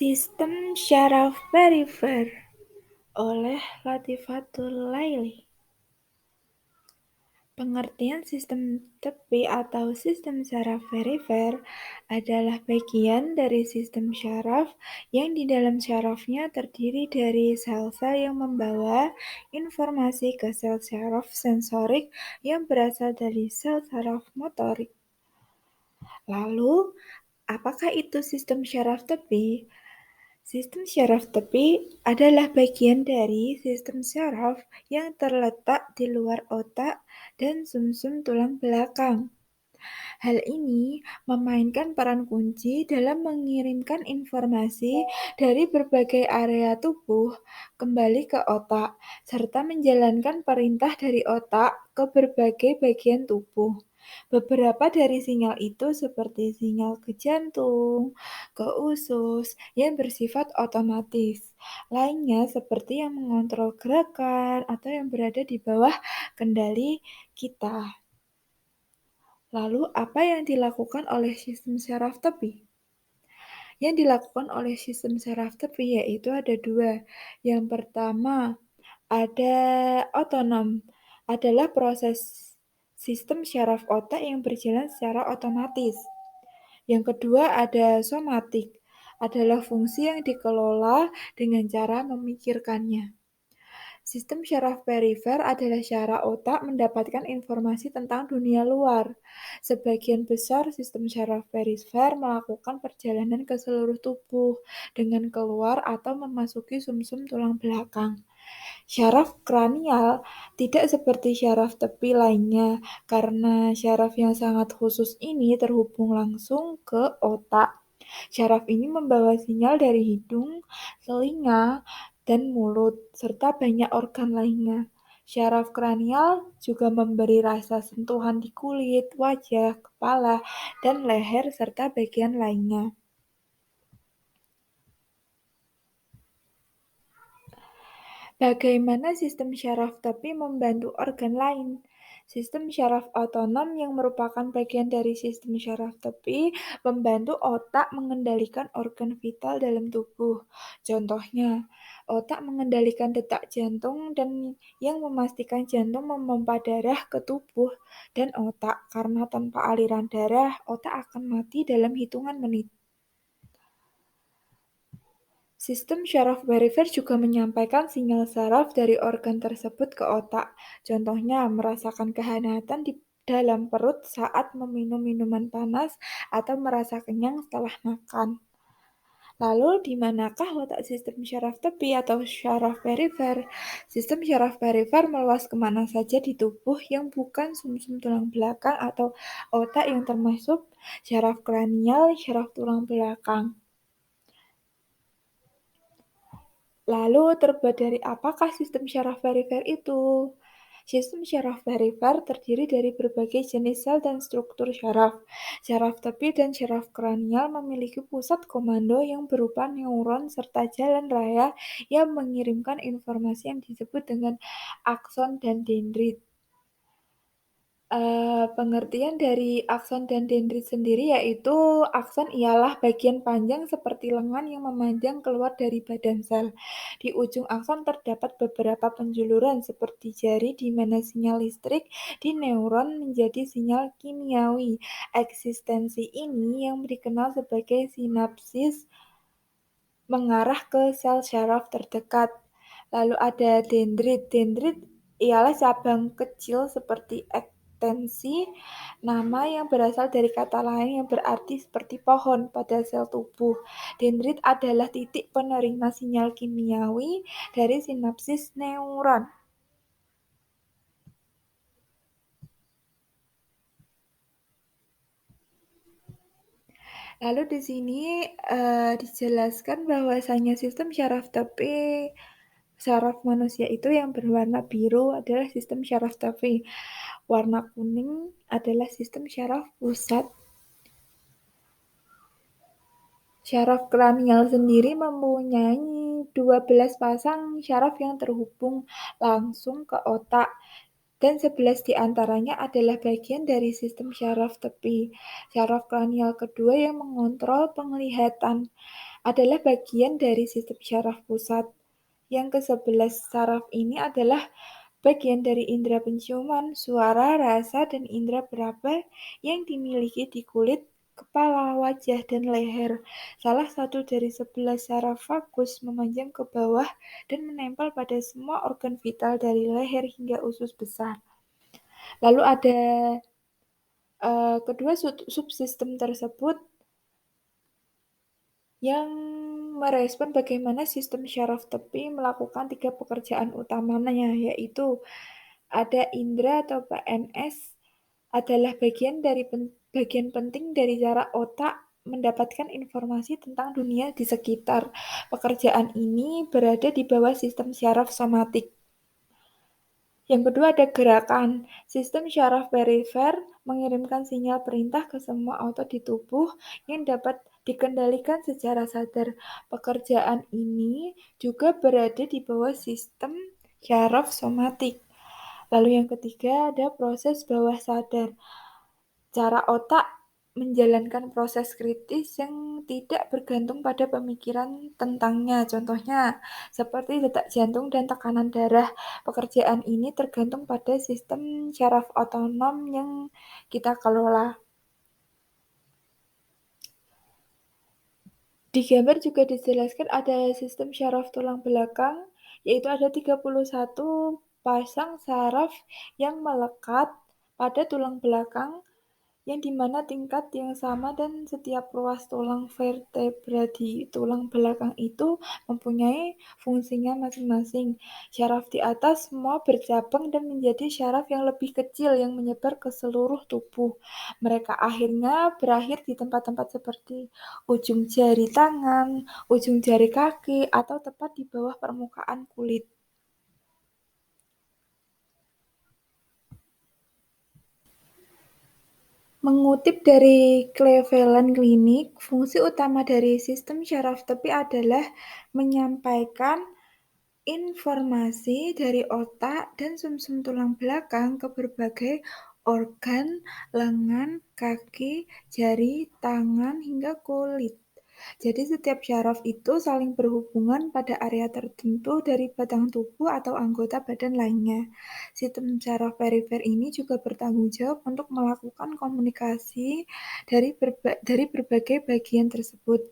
Sistem Syaraf Perifer oleh Latifatul Laili. Pengertian sistem tepi atau sistem syaraf perifer adalah bagian dari sistem syaraf yang di dalam syarafnya terdiri dari sel-sel yang membawa informasi ke sel syaraf sensorik yang berasal dari sel syaraf motorik. Lalu, apakah itu sistem syaraf tepi? Sistem syaraf tepi adalah bagian dari sistem syaraf yang terletak di luar otak dan sumsum tulang belakang. Hal ini memainkan peran kunci dalam mengirimkan informasi dari berbagai area tubuh kembali ke otak, serta menjalankan perintah dari otak ke berbagai bagian tubuh. Beberapa dari sinyal itu seperti sinyal ke jantung, ke usus yang bersifat otomatis. Lainnya seperti yang mengontrol gerakan atau yang berada di bawah kendali kita. Lalu apa yang dilakukan oleh sistem syaraf tepi? Yang dilakukan oleh sistem syaraf tepi yaitu ada dua. Yang pertama ada otonom, adalah proses sistem syaraf otak yang berjalan secara otomatis. Yang kedua ada somatik, adalah fungsi yang dikelola dengan cara memikirkannya. Sistem syaraf perifer adalah cara otak mendapatkan informasi tentang dunia luar. Sebagian besar sistem syaraf perifer melakukan perjalanan ke seluruh tubuh dengan keluar atau memasuki sumsum tulang belakang. Syaraf kranial tidak seperti syaraf tepi lainnya, karena syaraf yang sangat khusus ini terhubung langsung ke otak. Syaraf ini membawa sinyal dari hidung, telinga, dan mulut, serta banyak organ lainnya. Syaraf kranial juga memberi rasa sentuhan di kulit, wajah, kepala, dan leher, serta bagian lainnya. Bagaimana sistem syaraf tepi membantu organ lain? Sistem syaraf otonom yang merupakan bagian dari sistem syaraf tepi membantu otak mengendalikan organ vital dalam tubuh. Contohnya, otak mengendalikan detak jantung dan yang memastikan jantung memompa darah ke tubuh dan otak, karena tanpa aliran darah, otak akan mati dalam hitungan menit. Sistem syaraf perifer juga menyampaikan sinyal saraf dari organ tersebut ke otak. Contohnya, merasakan kehangatan di dalam perut saat meminum minuman panas atau merasa kenyang setelah makan. Lalu, di manakah letak sistem syaraf tepi atau syaraf perifer? Sistem syaraf perifer meluas kemana saja di tubuh yang bukan sumsum tulang belakang atau otak yang termasuk syaraf kranial, syaraf tulang belakang. Lalu terbuat dari apakah sistem syaraf perifer itu? Sistem syaraf perifer terdiri dari berbagai jenis sel dan struktur syaraf. Syaraf tepi dan syaraf kranial memiliki pusat komando yang berupa neuron serta jalan raya yang mengirimkan informasi yang disebut dengan akson dan dendrit. Pengertian dari akson dan dendrit sendiri yaitu akson ialah bagian panjang seperti lengan yang memanjang keluar dari badan sel. Di ujung akson terdapat beberapa penjuluran seperti jari di mana sinyal listrik di neuron menjadi sinyal kimiawi. Eksistensi ini yang dikenal sebagai sinapsis mengarah ke sel syaraf terdekat. Lalu ada dendrit. Dendrit ialah cabang kecil seperti ekstensi, nama yang berasal dari kata lain yang berarti seperti pohon pada sel tubuh. Dendrit adalah titik penerima sinyal kimiawi dari sinapsis neuron. Lalu di sini dijelaskan bahwasanya sistem syaraf tepi syaraf manusia itu yang berwarna biru adalah sistem syaraf tepi. Warna kuning adalah sistem syaraf pusat. Syaraf kranial sendiri mempunyai 12 pasang syaraf yang terhubung langsung ke otak. dan 11 di antaranya adalah bagian dari sistem syaraf tepi. Syaraf kranial kedua yang mengontrol penglihatan adalah bagian dari sistem syaraf pusat. Yang ke-11 saraf ini adalah bagian dari indera penciuman, suara, rasa, dan indera peraba yang dimiliki di kulit, kepala, wajah, dan leher. Salah satu dari 11 saraf vagus memanjang ke bawah dan menempel pada semua organ vital dari leher hingga usus besar. Lalu ada kedua subsistem tersebut yang merespon bagaimana sistem syaraf tepi melakukan 3 pekerjaan utamanya, yaitu ada indera atau PNS adalah bagian penting dari cara otak mendapatkan informasi tentang dunia di sekitar. Pekerjaan ini berada di bawah sistem syaraf somatik. Yang kedua ada gerakan. Sistem syaraf perifer mengirimkan sinyal perintah ke semua otot di tubuh yang dapat dikendalikan secara sadar. Pekerjaan ini juga berada di bawah sistem syaraf somatik. Lalu yang ketiga ada proses bawah sadar. Cara otak menjalankan proses kritis yang tidak bergantung pada pemikiran tentangnya. Contohnya, seperti detak jantung dan tekanan darah. Pekerjaan ini tergantung pada sistem syaraf otonom yang kita kelola. Di gambar juga dijelaskan ada sistem syaraf tulang belakang, yaitu ada 31 pasang saraf yang melekat pada tulang belakang yang dimana tingkat yang sama dan setiap ruas tulang vertebra di tulang belakang itu mempunyai fungsinya masing-masing. Syaraf di atas semua bercabang dan menjadi syaraf yang lebih kecil yang menyebar ke seluruh tubuh. Mereka akhirnya berakhir di tempat-tempat seperti ujung jari tangan, ujung jari kaki, atau tepat di bawah permukaan kulit. Mengutip dari Cleveland Clinic, fungsi utama dari sistem syaraf tepi adalah menyampaikan informasi dari otak dan sumsum tulang belakang ke berbagai organ, lengan, kaki, jari, tangan, hingga kulit. Jadi setiap syaraf itu saling berhubungan pada area tertentu dari batang tubuh atau anggota badan lainnya. Sistem syaraf perifer ini juga bertanggung jawab untuk melakukan komunikasi dari berbagai bagian tersebut.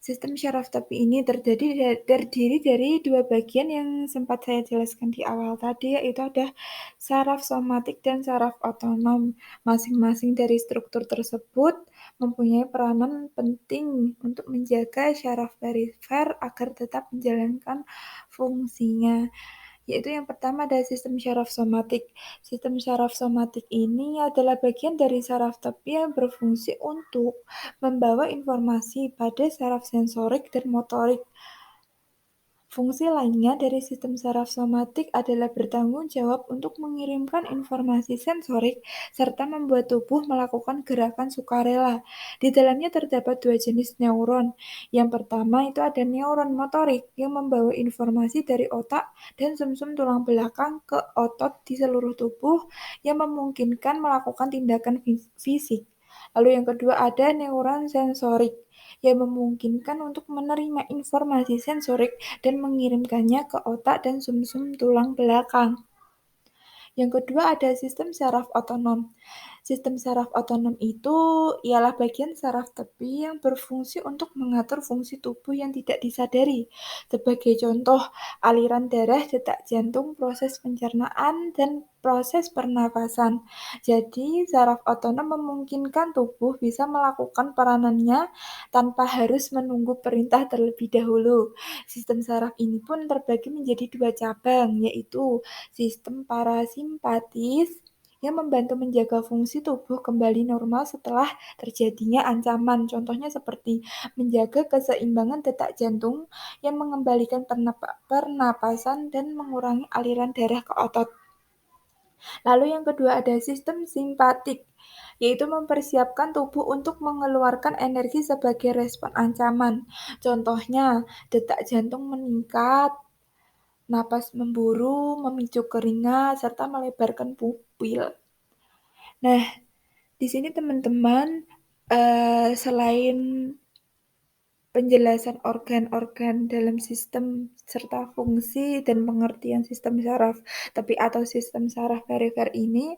Sistem syaraf tepi ini terdiri dari dua bagian yang sempat saya jelaskan di awal tadi, yaitu ada saraf somatik dan saraf otonom. Masing-masing dari struktur tersebut mempunyai peranan penting untuk menjaga syaraf perifer agar tetap menjalankan fungsinya. Yaitu yang pertama ada sistem syaraf somatik. Sistem syaraf somatik ini adalah bagian dari saraf tepi yang berfungsi untuk membawa informasi pada saraf sensorik dan motorik. Fungsi lainnya dari sistem saraf somatik adalah bertanggung jawab untuk mengirimkan informasi sensorik serta membuat tubuh melakukan gerakan sukarela. Di dalamnya terdapat dua jenis neuron. Yang pertama itu ada neuron motorik yang membawa informasi dari otak dan sumsum tulang belakang ke otot di seluruh tubuh yang memungkinkan melakukan tindakan fisik. Lalu yang kedua ada neuron sensorik yang memungkinkan untuk menerima informasi sensorik dan mengirimkannya ke otak dan sumsum tulang belakang. Yang kedua ada sistem saraf otonom. Sistem saraf otonom itu ialah bagian saraf tepi yang berfungsi untuk mengatur fungsi tubuh yang tidak disadari. Sebagai contoh, aliran darah, detak jantung, proses pencernaan, dan proses pernapasan. Jadi, saraf otonom memungkinkan tubuh bisa melakukan peranannya tanpa harus menunggu perintah terlebih dahulu. Sistem saraf ini pun terbagi menjadi dua cabang, yaitu sistem parasimpatis yang membantu menjaga fungsi tubuh kembali normal setelah terjadinya ancaman. Contohnya seperti menjaga keseimbangan detak jantung yang mengembalikan pernapasan dan mengurangi aliran darah ke otot. Lalu yang kedua ada sistem simpatik, yaitu mempersiapkan tubuh untuk mengeluarkan energi sebagai respon ancaman. Contohnya, detak jantung meningkat, napas memburu, memicu keringat, serta melebarkan pupil. Nah, di sini teman-teman, selain penjelasan organ-organ dalam sistem serta fungsi dan pengertian sistem saraf tepi atau sistem saraf perifer ini,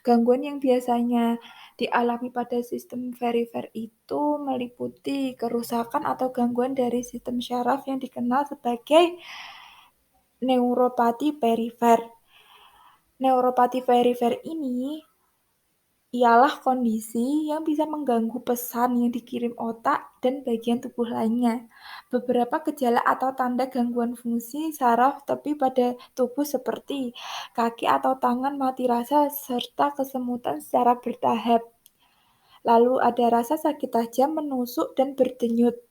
gangguan yang biasanya dialami pada sistem perifer itu meliputi kerusakan atau gangguan dari sistem saraf yang dikenal sebagai neuropati perifer. Neuropati perifer ini ialah kondisi yang bisa mengganggu pesan yang dikirim otak dan bagian tubuh lainnya. Beberapa gejala atau tanda gangguan fungsi saraf tepi pada tubuh seperti kaki atau tangan mati rasa serta kesemutan secara bertahap. Lalu ada rasa sakit tajam, menusuk, dan berdenyut.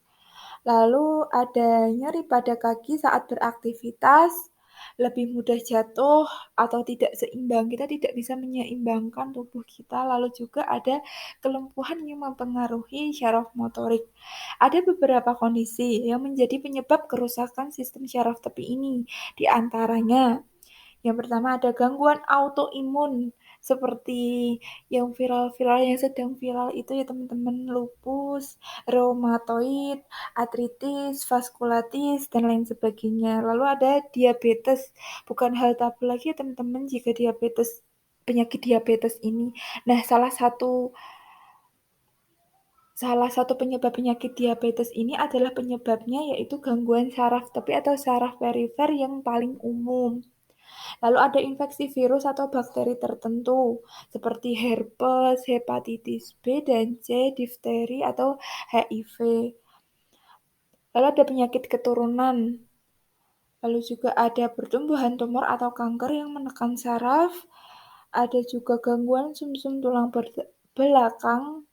Lalu ada nyeri pada kaki saat beraktivitas, lebih mudah jatuh atau tidak seimbang. Kita tidak bisa menyeimbangkan tubuh kita. Lalu juga ada kelumpuhan yang mempengaruhi syaraf motorik. Ada beberapa kondisi yang menjadi penyebab kerusakan sistem syaraf tepi ini. Di antaranya, yang pertama ada gangguan autoimun seperti yang viral-viral, yang sedang viral itu ya teman-teman, lupus, reumatoid, artritis, vaskulatis, dan lain sebagainya. Lalu ada diabetes, bukan hal tabu lagi ya teman-teman jika penyakit diabetes ini. Nah, salah satu penyebab penyakit diabetes ini adalah penyebabnya yaitu gangguan saraf tepi atau saraf perifer yang paling umum. Lalu ada infeksi virus atau bakteri tertentu, seperti herpes, hepatitis B dan C, difteri, atau HIV. Lalu ada penyakit keturunan. Lalu juga ada pertumbuhan tumor atau kanker yang menekan saraf. Ada juga gangguan sumsum tulang belakang,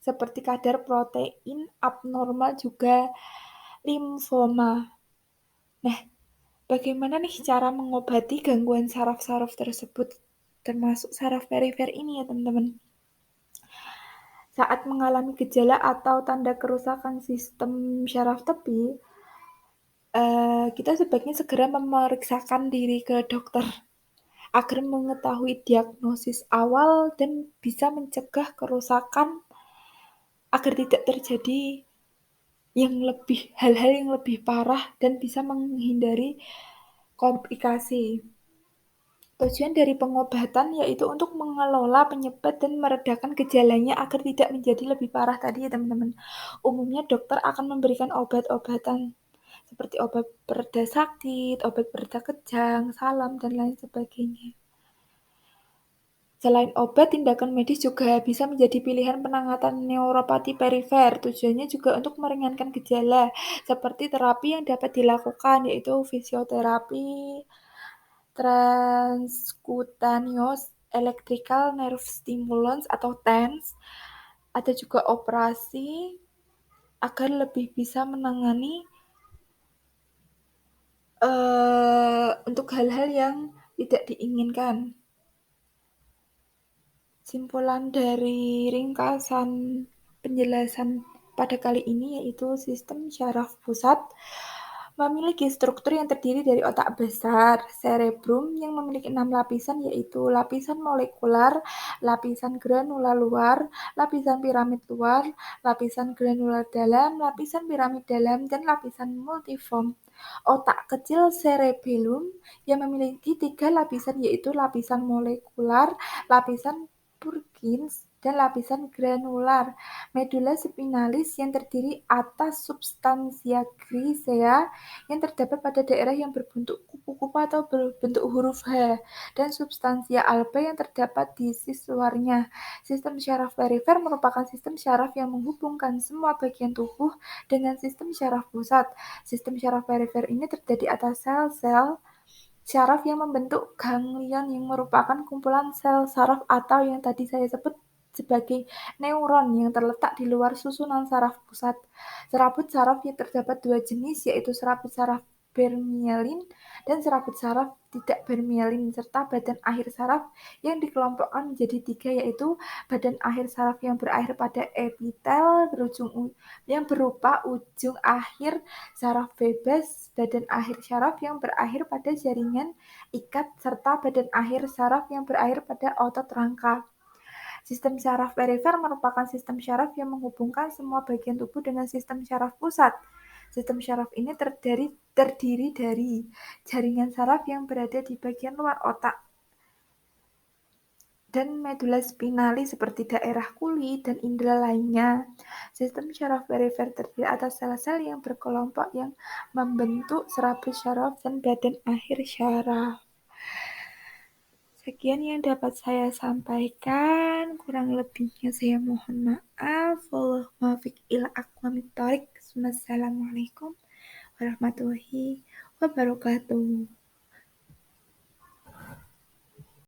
seperti kadar protein abnormal, juga limfoma. Nah, bagaimana nih cara mengobati gangguan saraf-saraf tersebut, termasuk saraf perifer ini ya teman-teman? Saat mengalami gejala atau tanda kerusakan sistem syaraf tepi, kita sebaiknya segera memeriksakan diri ke dokter agar mengetahui diagnosis awal dan bisa mencegah kerusakan agar tidak terjadi hal-hal yang lebih parah dan bisa menghindari komplikasi. Tujuan dari pengobatan yaitu untuk mengelola penyebab dan meredakan gejalanya agar tidak menjadi lebih parah tadi ya teman-teman. Umumnya dokter akan memberikan obat-obatan seperti obat pereda sakit, obat pereda kejang, salam, dan lain sebagainya. Selain obat, tindakan medis juga bisa menjadi pilihan penanganan neuropati perifer. Tujuannya juga untuk meringankan gejala, seperti terapi yang dapat dilakukan, yaitu fisioterapi, transcutaneous electrical nerve stimulants atau TENS. Ada juga operasi agar lebih bisa menangani untuk hal-hal yang tidak diinginkan. Simpulan dari ringkasan penjelasan pada kali ini yaitu sistem syaraf pusat memiliki struktur yang terdiri dari otak besar, cerebrum, yang memiliki 6 lapisan yaitu lapisan molekular, lapisan granula luar, lapisan piramid luar, lapisan granular dalam, lapisan piramid dalam, dan lapisan multiform. Otak kecil cerebellum yang memiliki 3 lapisan yaitu lapisan molekular, lapisan Purkinje, dan lapisan granular. Medula spinalis yang terdiri atas substansia grisea yang terdapat pada daerah yang berbentuk kupu-kupu atau berbentuk huruf H, dan substansia alba yang terdapat di sisi luarnya. Sistem syaraf perifer merupakan sistem syaraf yang menghubungkan semua bagian tubuh dengan sistem syaraf pusat. Sistem syaraf perifer ini terdiri atas sel-sel syaraf yang membentuk ganglion yang merupakan kumpulan sel saraf atau yang tadi saya sebut sebagai neuron yang terletak di luar susunan saraf pusat. Serabut saraf yang terdapat 2 jenis yaitu serabut saraf bermielin dan serabut saraf tidak bermielin, serta badan akhir saraf yang dikelompokkan menjadi 3, yaitu badan akhir saraf yang berakhir pada epitel yang berupa ujung akhir saraf bebas, badan akhir saraf yang berakhir pada jaringan ikat, serta badan akhir saraf yang berakhir pada otot rangka. Sistem syaraf perifer merupakan sistem syaraf yang menghubungkan semua bagian tubuh dengan sistem syaraf pusat. Sistem syaraf ini terdiri dari jaringan saraf yang berada di bagian luar otak dan medula spinali seperti daerah kulit dan indera lainnya. Sistem syaraf perifer terdiri atas sel-sel yang berkelompok yang membentuk serabut syaraf dan badan akhir syaraf. Sekian yang dapat saya sampaikan, kurang lebihnya saya mohon maaf. Wallahul muwaffiq ila aqwamit thoriq. Wassalamualaikum warahmatullahi wabarakatuh.